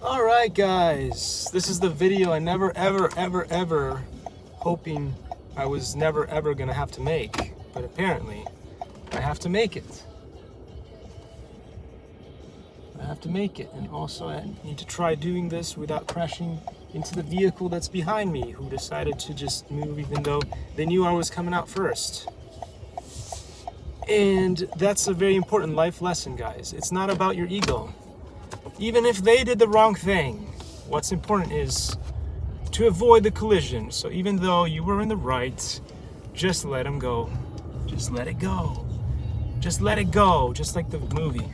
Alright guys, this is the video I never ever hoping I was never ever gonna have to make, but apparently I have to make it. I have to make it, and also I need to try doing this without crashing into the vehicle that's behind me, who decided to just move even though they knew I was coming out first. And that's a very important life lesson, guys. It's not about your ego. Even if they did the wrong thing, what's important is to avoid the collision. So even though you were in the right, just let them go. Just let it go. Just let it go, just like the movie.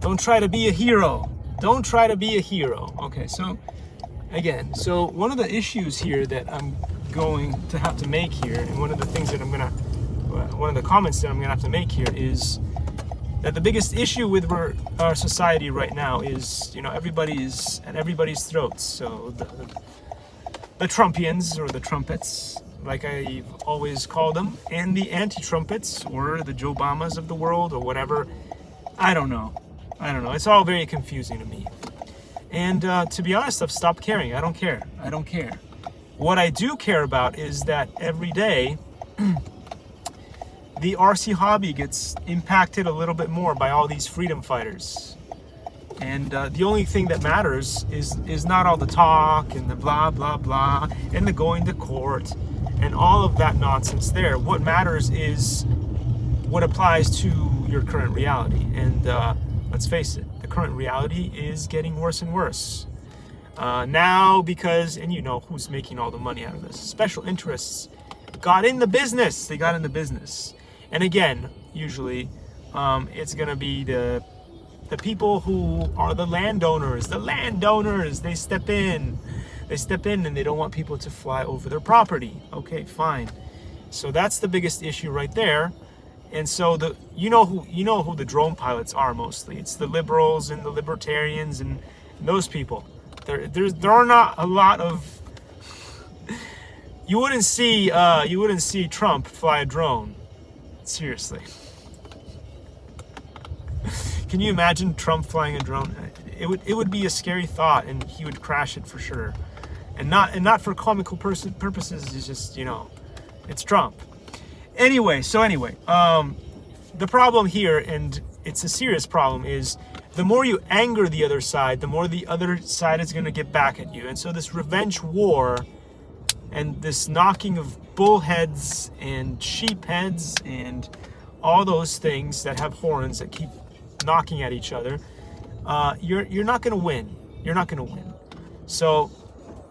Don't try to be a hero. Don't try to be a hero. Okay, so again, so one of the issues here that I'm going to have to make here, and one of the things that one of the comments that I'm gonna have to make here is that the biggest issue with our society right now is, you know, everybody's at everybody's throats. So the Trumpians, or the trumpets, like I've always called them, and the anti-trumpets, or the Joe Obamas of the world, or whatever. I don't know. It's all very confusing to me. And to be honest, I've stopped caring. I don't care. What I do care about is that every day the RC hobby gets impacted a little bit more by all these freedom fighters. And the only thing that matters is not all the talk and the blah, blah, blah, and the going to court and all of that nonsense there. What matters is what applies to your current reality. And let's face it, the current reality is getting worse and worse. Now because, and you know who's making all the money out of this, special interests got in the business. They got in the business. And again, usually it's going to be the people who are the landowners. The landowners, they step in and they don't want people to fly over their property. Okay, fine. So that's the biggest issue right there. And so you know who the drone pilots are mostly. It's the liberals and the libertarians and those people. There are not a lot of you wouldn't see Trump fly a drone. Seriously. Can you imagine Trump flying a drone? It would be a scary thought, and he would crash it for sure. And not for comical purposes. It's just, you know, it's Trump. Anyway, the problem here, and it's a serious problem, is the more you anger the other side, the more the other side is going to get back at you. And so this revenge war and this knocking of bull heads and sheep heads and all those things that have horns that keep knocking at each other, you're not going to win. You're not going to win. So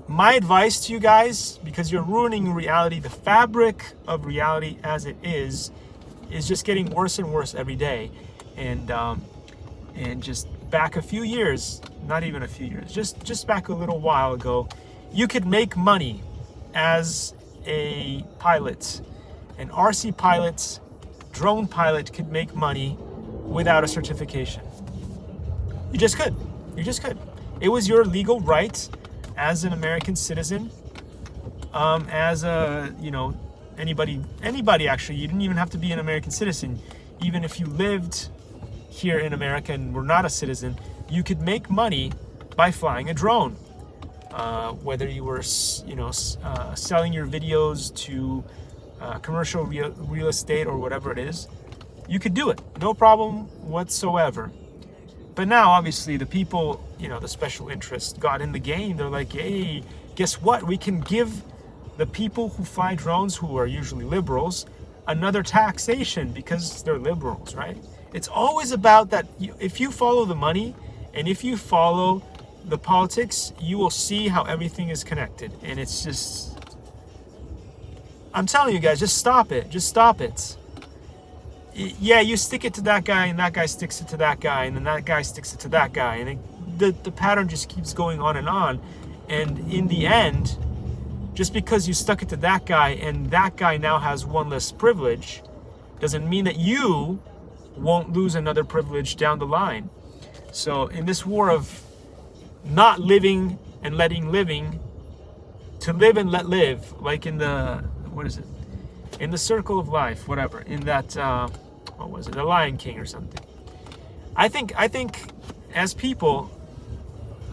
my advice to you guys, because you're ruining reality, the fabric of reality as it is just getting worse and worse every day. And just back a few years, not even a few years, just back a little while ago, you could make money as a pilot. An RC pilot, drone pilot could make money without a certification. You just could. It was your legal right as an American citizen, as a, you know, anybody actually. You didn't even have to be an American citizen. Even if you lived here in America and were not a citizen, you could make money by flying a drone. Whether you were, you know, selling your videos to commercial real estate or whatever it is, you could do it, no problem whatsoever. But now, obviously, the people, you know, the special interests got in the game. They're like, hey, guess what? We can give the people who fly drones, who are usually liberals, another taxation because they're liberals, right? It's always about that. If you follow the money and if you follow the politics, you will see how everything is connected. And it's just, I'm telling you guys, just stop it. Yeah, you stick it to that guy, and that guy sticks it to that guy, and then that guy sticks it to that guy, and the pattern just keeps going on. And in the end, just because you stuck it to that guy and that guy now has one less privilege, doesn't mean that you won't lose another privilege down the line. So in this war of not living and letting living, to live and let live, like in the, what is it? In the circle of life, whatever, in that, what was it? The Lion King or something. I think as people,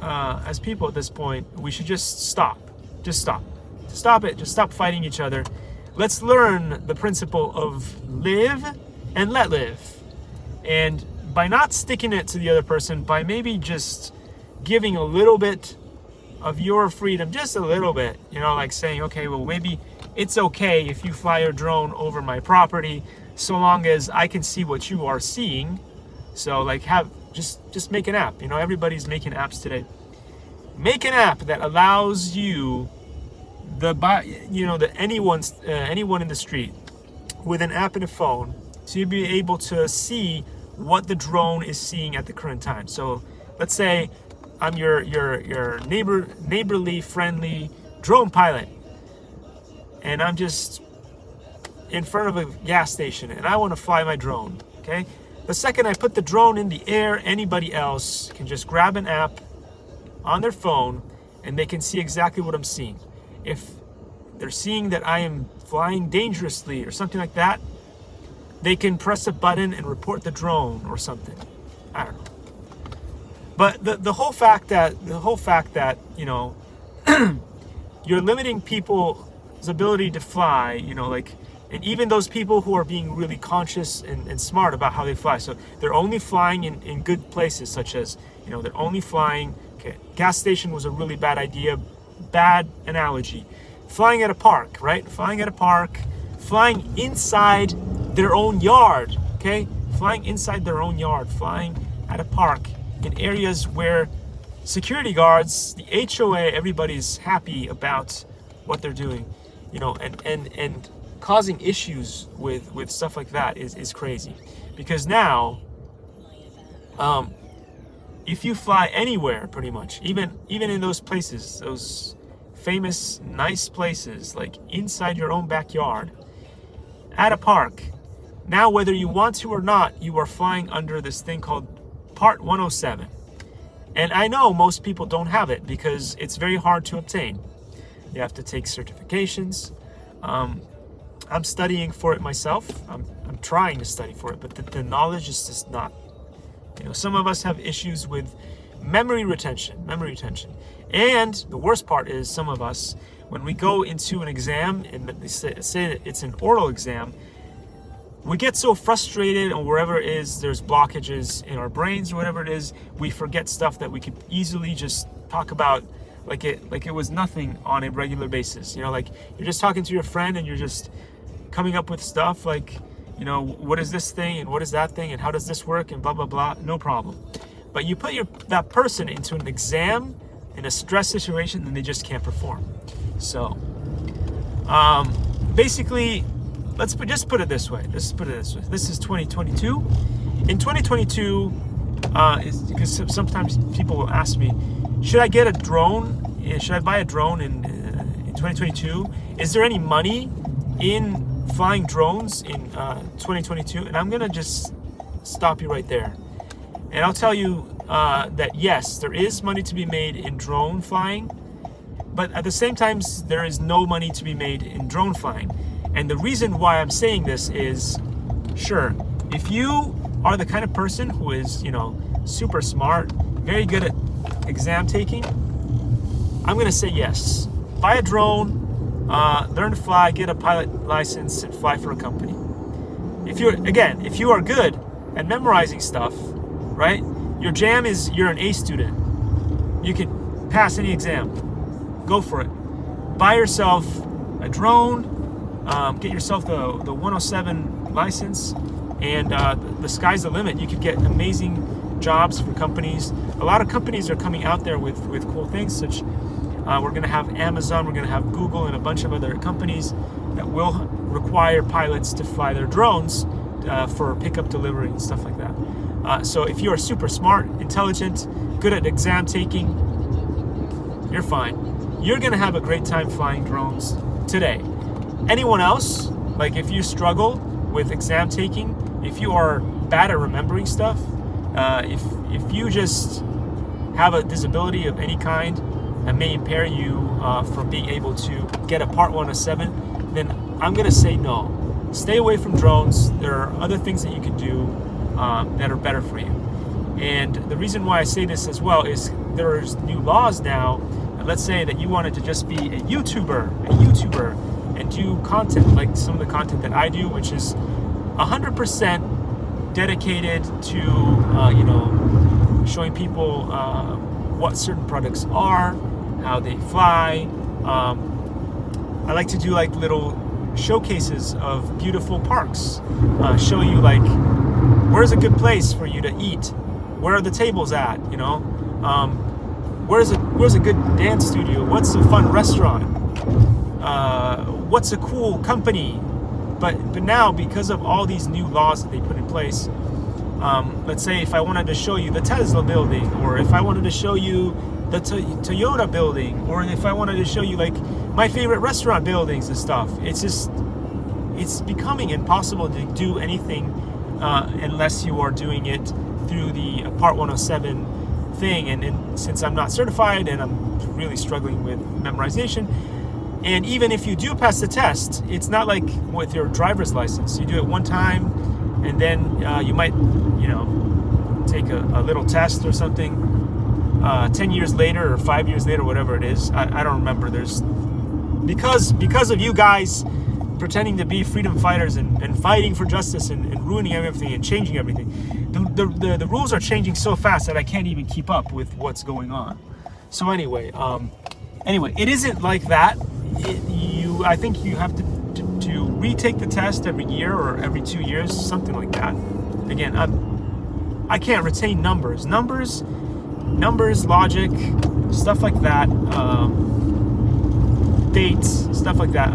as people at this point, we should just stop. Just stop. Stop it. Just stop fighting each other. Let's learn the principle of live and let live. And by not sticking it to the other person, by maybe just giving a little bit of your freedom, just a little bit, you know, like saying, okay, well, maybe it's okay if you fly your drone over my property, so long as I can see what you are seeing. So like just make an app. You know, everybody's making apps today. Make an app that allows you anyone in the street with an app and a phone to be able to see what the drone is seeing at the current time. So let's say I'm your neighborly friendly drone pilot, and I'm just in front of a gas station and I want to fly my drone. Okay, the second I put the drone in the air, anybody else can just grab an app on their phone and they can see exactly what I'm seeing. If they're seeing that I am flying dangerously or something like that, they can press a button and report the drone or something. I don't know. But the whole fact that you know you're limiting people's ability to fly, you know, like, and even those people who are being really conscious and smart about how they fly. So they're only flying in good places, such as, you know, they're only flying. Okay, gas station was a really bad idea, bad analogy. Flying at a park, right? Flying at a park, flying inside their own yard, okay? Flying inside their own yard, flying at a park in areas where security guards, the HOA, everybody's happy about what they're doing, you know, and causing issues with stuff like that is crazy. Because now, if you fly anywhere, pretty much, even in those places, those famous nice places, like inside your own backyard, at a park, now whether you want to or not, you are flying under this thing called Part 107. And I know most people don't have it because it's very hard to obtain. You have to take certifications. I'm studying for it myself. I'm trying to study for it, but the knowledge is just not. You know, some of us have issues with memory retention. And the worst part is, some of us, when we go into an exam, and they say it's an oral exam, we get so frustrated, or wherever it is, there's blockages in our brains or whatever it is, we forget stuff that we could easily just talk about like it was nothing on a regular basis. You know, like you're just talking to your friend and you're just coming up with stuff like, you know, what is this thing and what is that thing and how does this work and blah blah blah, no problem. But you put that person into an exam in a stress situation, then they just can't perform. So basically, just put it this way. This is 2022. In 2022, because sometimes people will ask me, should I get a drone? Should I buy a drone in 2022? Is there any money in flying drones in 2022? And I'm gonna just stop you right there, and I'll tell you that yes, there is money to be made in drone flying, but at the same time, there is no money to be made in drone flying. And the reason why I'm saying this is, sure, if you are the kind of person who is, you know, super smart, very good at exam taking, I'm gonna say yes. Buy a drone, learn to fly, get a pilot license, and fly for a company. If you are good at memorizing stuff, right? Your jam is you're an A student. You can pass any exam. Go for it. Buy yourself a drone. Get yourself the 107 license, and the sky's the limit. You could get amazing jobs for companies. A lot of companies are coming out there with cool things, such we're going to have Amazon, we're going to have Google, and a bunch of other companies that will require pilots to fly their drones for pickup, delivery, and stuff like that. So if you are super smart, intelligent, good at exam taking, you're fine. You're going to have a great time flying drones today. Anyone else, like if you struggle with exam taking, if you are bad at remembering stuff, if you just have a disability of any kind that may impair you from being able to get a Part 107, then I'm gonna say no. Stay away from drones. There are other things that you can do that are better for you. And the reason why I say this as well is there's new laws now. And let's say that you wanted to just be a YouTuber and do content like some of the content that I do, which is 100% dedicated to, you know, showing people what certain products are, how they fly. I like to do like little showcases of beautiful parks, show you like where's a good place for you to eat, where are the tables at, you know, where's a good dance studio, what's a fun restaurant, what's a cool company. But now, because of all these new laws that they put in place, let's say if I wanted to show you the Tesla building, or if I wanted to show you the Toyota building, or if I wanted to show you like my favorite restaurant buildings and stuff, it's becoming impossible to do anything unless you are doing it through the Part 107 thing. And since I'm not certified and I'm really struggling with memorization, and even if you do pass the test, it's not like with your driver's license. You do it one time, and then you might, you know, take a little test or something. 10 years later or 5 years later, whatever it is, I don't remember. There's because of you guys pretending to be freedom fighters and fighting for justice and ruining everything and changing everything. The rules are changing so fast that I can't even keep up with what's going on. So anyway, it isn't like that. I think you have to retake the test every year or every 2 years, something like that. Again, I can't retain numbers, logic, stuff like that, dates, stuff like that.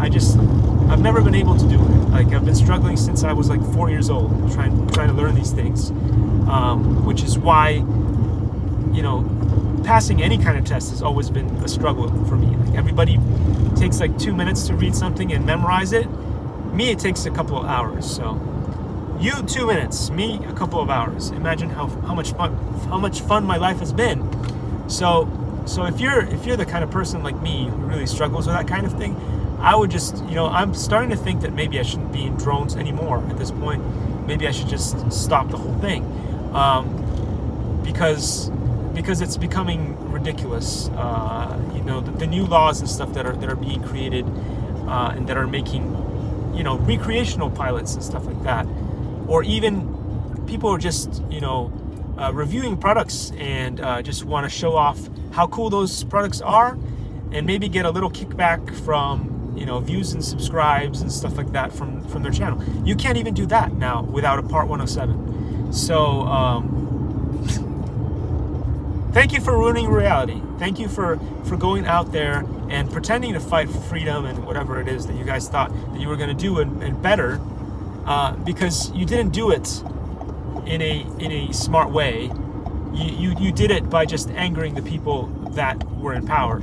I've never been able to do it. Like, I've been struggling since I was like 4 years old, trying to learn these things, which is why, you know, passing any kind of test has always been a struggle for me. Like, everybody takes like 2 minutes to read something and memorize it. Me, it takes a couple of hours. So you 2 minutes, me a couple of hours. Imagine how much fun my life has been. So if you're the kind of person like me who really struggles with that kind of thing, I would just, you know, I'm starting to think that maybe I shouldn't be in drones anymore at this point. Maybe I should just stop the whole thing, because it's becoming ridiculous. You know, the new laws and stuff that are being created, and that are making, you know, recreational pilots and stuff like that, or even people are just, you know, reviewing products and just want to show off how cool those products are, and maybe get a little kickback from, you know, views and subscribes and stuff like that from their channel. You can't even do that now without a Part 107. So thank you for ruining reality. Thank you for going out there and pretending to fight for freedom and whatever it is that you guys thought that you were going to do and better, because you didn't do it in a smart way. You did it by just angering the people that were in power.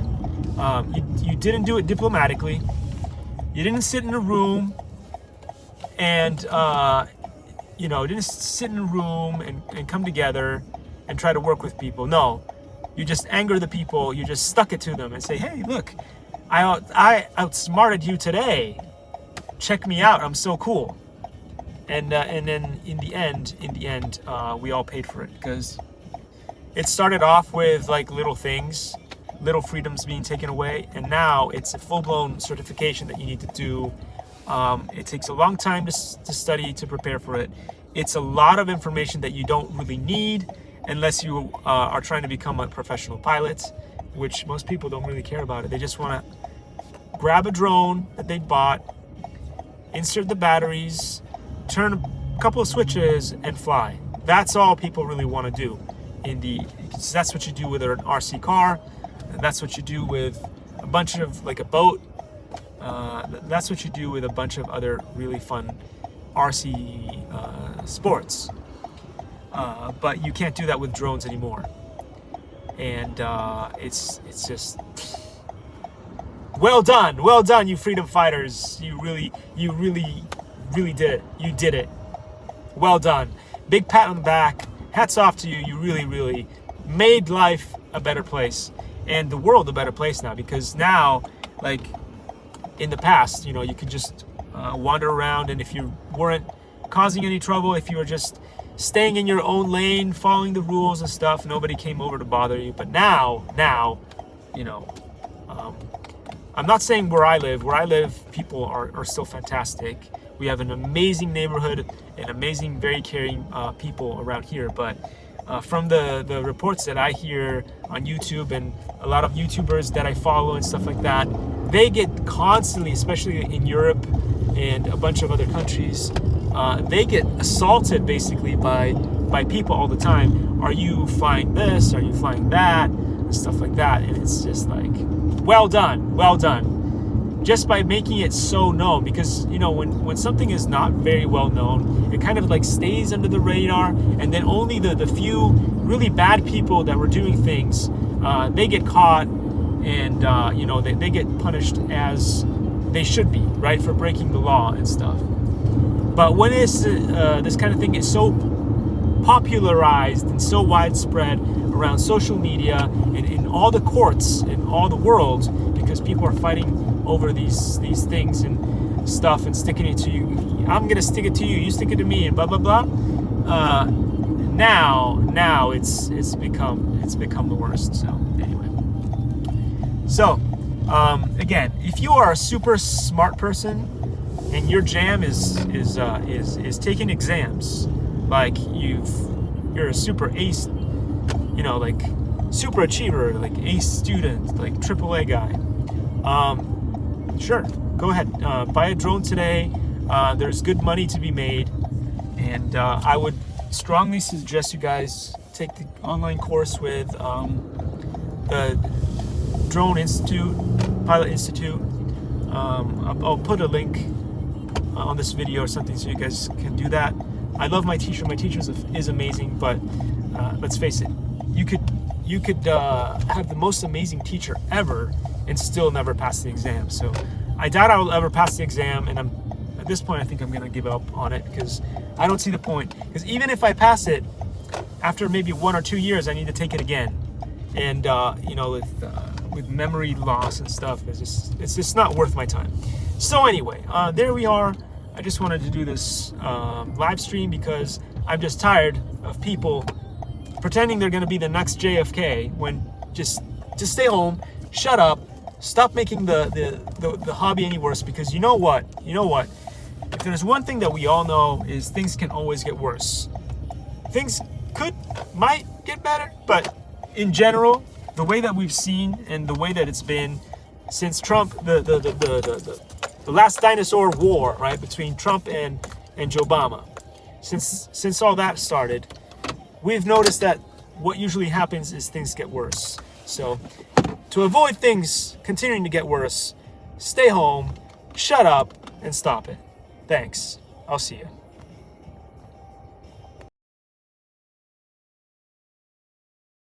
You didn't do it diplomatically. You didn't sit in a room and you know, didn't sit in a room and come together and try to work with people. No, you just anger the people. You just stuck it to them and say, hey, look, I outsmarted you today. Check me out. I'm so cool. And then in the end, we all paid for it, because it started off with like little things, little freedoms being taken away, and now it's a full-blown certification that you need to do. It takes a long time to study, to prepare for it. It's a lot of information that you don't really need unless you are trying to become a professional pilot, which most people don't really care about it. They just want to grab a drone that they bought, insert the batteries, turn a couple of switches, and fly. That's all people really want to do. That's what you do with an RC car. That's what you do with a bunch of, like, a boat. That's what you do with a bunch of other really fun RC sports. But you can't do that with drones anymore. And it's just well done, you freedom fighters. You really did it. You did it. Well done. Big pat on the back. Hats off to you. You really made life a better place, and the world a better place now, because now, like in the past, you know, you could just wander around, and if you weren't causing any trouble, if you were just, staying in your own lane, following the rules and stuff. Nobody came over to bother you. But now, you know, I'm not saying where I live, people are still fantastic. We have an amazing neighborhood and amazing, very caring people around here. But from the reports that I hear on YouTube and a lot of YouTubers that I follow and stuff like that, they get constantly, especially in Europe and a bunch of other countries, they get assaulted basically by people all the time. Are you flying this? Are you flying that? And stuff like that. And it's just like, well done. Just by making it so known, because you know when something is not very well known, it kind of like stays under the radar, and then only the few really bad people that were doing things, they get caught, and you know, they get punished as they should be, right, for breaking the law and stuff. But when it's this kind of thing is so popularized and so widespread around social media and in all the courts in all the world, because people are fighting over these things and stuff and sticking it to you. I'm gonna stick it to you, you stick it to me, and blah blah blah. Now it's become the worst. So anyway, so again, if you are a super smart person and your jam is taking exams, like you're a super ace, you know, like super achiever, like ace student, like AAA guy, sure, go ahead, buy a drone today. There's good money to be made, and I would strongly suggest you guys take the online course with the Drone Institute, Pilot Institute. I'll put a link on this video or something so you guys can do that. I love my teacher. My teacher is amazing, but let's face it, you could have the most amazing teacher ever and still never pass the exam. So I doubt I will ever pass the exam, and at this point I think I'm gonna give up on it, because I don't see the point. Because even if I pass it, after maybe 1 or 2 years, I need to take it again, and you know, with memory loss and stuff, it's just not worth my time. So anyway, there we are. I just wanted to do this live stream because I'm just tired of people pretending they're gonna be the next JFK when just stay home, shut up, stop making the hobby any worse. Because you know what? If there's one thing that we all know, is things can always get worse. Things might get better, but in general, the way that we've seen and the way that it's been since Trump, the last dinosaur war, right, between Trump and Joe Obama, since all that started, we've noticed that what usually happens is things get worse. So to avoid things continuing to get worse, stay home, shut up, and stop it. Thanks. I'll see you.